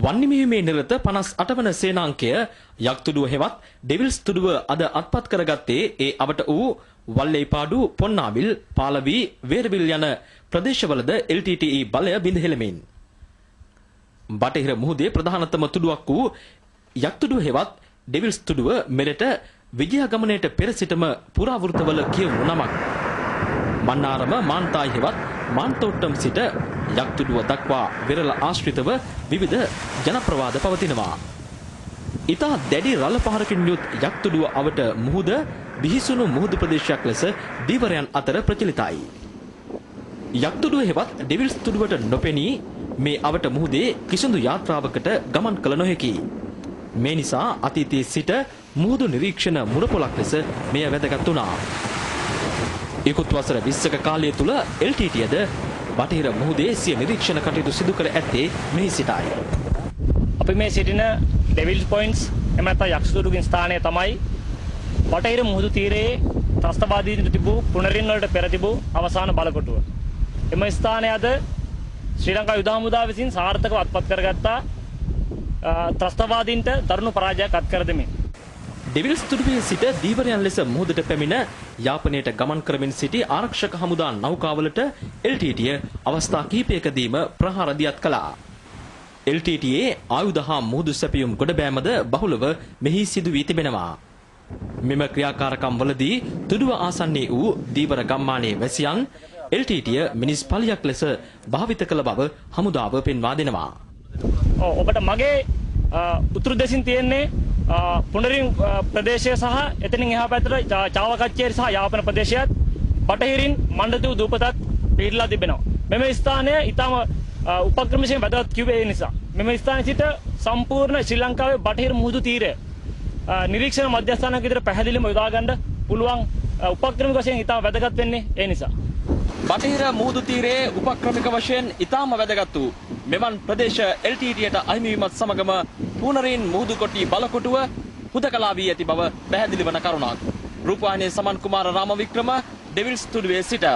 වන්නිමීමේ නිරත 58 වන සේනාංකය යක්තුඩුව හෙවත් ඩෙවිල්ස් තුඩුව අද අත්පත් කරගත්තේ ඒ අවට වූ වල්ලේපාඩු, පොන්නාවිල්, පාලවි, වේරවිල් යන ප්‍රදේශවලද LTTE බලය බිඳ හෙළමින්. බටහිර මුහුදේ ප්‍රධානතම තුඩුවක් වූ යක්තුඩුව හෙවත් ඩෙවිල්ස් තුඩුව මෙරට විජයගමනයට පෙර සිටම පුරාවෘතවල කියවුණු නමක්. මන්නාරම මාන්තායි හෙවත් මාන්තෝට්ටම් සිට යක්තුඩුව දක්වා වෙරළ ආශ්‍රිතව විවිධ ජනප්‍රවාද පවතිනවා. ඉතා දැඩි රළ පහරකින් යුත් යක්තුඩුව අවට මුහුද බිහිසුණු මුහුදු ප්‍රදේශයක් ලෙස දීවරයන් අතර ප්‍රචලිතයි. යක්තුඩුව හෙවත් ඩෙවිල්ස් තුඩුවට නොපෙනී මේ අවට මුහුදේ කිසිදු යාත්‍රාවකට ගමන් කළ නොහැකි. මේ නිසා අතීතයේ සිට මුහුදු නිරීක්ෂණ මුරපොලක් ලෙස මෙය වැදගත් වුණා. ඉකුත් වසර 20ක කාලය තුල LTTEද බටහිර මුහුදේ සිය නිරීක්ෂණ කටයුතු සිදු කර ඇත්තේ මෙහි සිටයි. අපි මේ සිටින ඩෙවිල්ස් පොයින්ට්ස් එම නැත්නම් යක්ෂතුඩුකින් ස්ථානය තමයි බටහිර මුහුදු තීරයේ ත්‍රස්තවාදීන්ට තිබූ පුනරින් වලට පෙර තිබූ අවසාන බලකොටුව. එම ස්ථානය අද ශ්‍රී ලංකා යුද හමුදාව විසින් සාර්ථකව අත්පත් කරගත්තා ත්‍රස්තවාදීන්ට දරුණු පරාජයක් අත් කර දෙමින්. ඩෙවිල්ස් තුඩුවේ සිට දීවරයන් ලෙස මුහුදට පැමිණ යාපනයට ගමන් කරමින් සිටි ආරක්ෂක හමුදා නෞකාවලට LTTE අවස්ථා කිහිපයකදීම ප්‍රහාර දියත් කළා. LTTE ආයුධ හා මුහුදු සැපයුම් ගොඩබෑමද බහුලව මෙහි සිදු වී තිබෙනවා. මෙම ක්‍රියාකාරකම් වලදී තුඩුව ආසන්නයේ වූ දීවර ගම්මානයේ වැසියන් LTTE මිනිස් පලියක් ලෙස භාවිත කළ බව හමුදාව පෙන්වා දෙනවා. ඔබට මගේ උතුරු දෙසින් තියෙන්නේ පුනරින් ප්‍රදේශය සහ එතනින් එහා පැත්තට චාවකච්චේරි සහ යාපන ප්‍රදේශයත් බටහිරින් මණ්ඩතුව දූපතත් පිහිටලා තිබෙනවා. මෙම ස්ථානය ඊටම උපක්‍රමශීලී වැදගත් කිව්වේ ඒ නිසා. මෙම ස්ථානයේ සිට සම්පූර්ණ ශ්‍රී ලංකාවේ බටහිර මුහුදු තීරය නිරීක්ෂණ මධ්‍යස්ථානයක් විතර පැහැදිලිවම යොදා ගන්න පුළුවන් උපක්‍රමික වශයෙන් ඊටම වැදගත් වෙන්නේ ඒ නිසා. බටහිර මුහුදු තීරයේ උපක්‍රමික වශයෙන් ඊටම වැදගත් වූ මෙවන් ප්‍රදේශ LTTEට අහිමි වීමත් සමගම පුනරින් මුහුදු කොටි බලකොටුව හුදකලා වී ඇති බව පැහැදිලි වන කරුණක්. රූපවාහිනියේ සමන් කුමාර රාමවික්‍රම ඩෙවිල්ස් තුඩුවේ සිට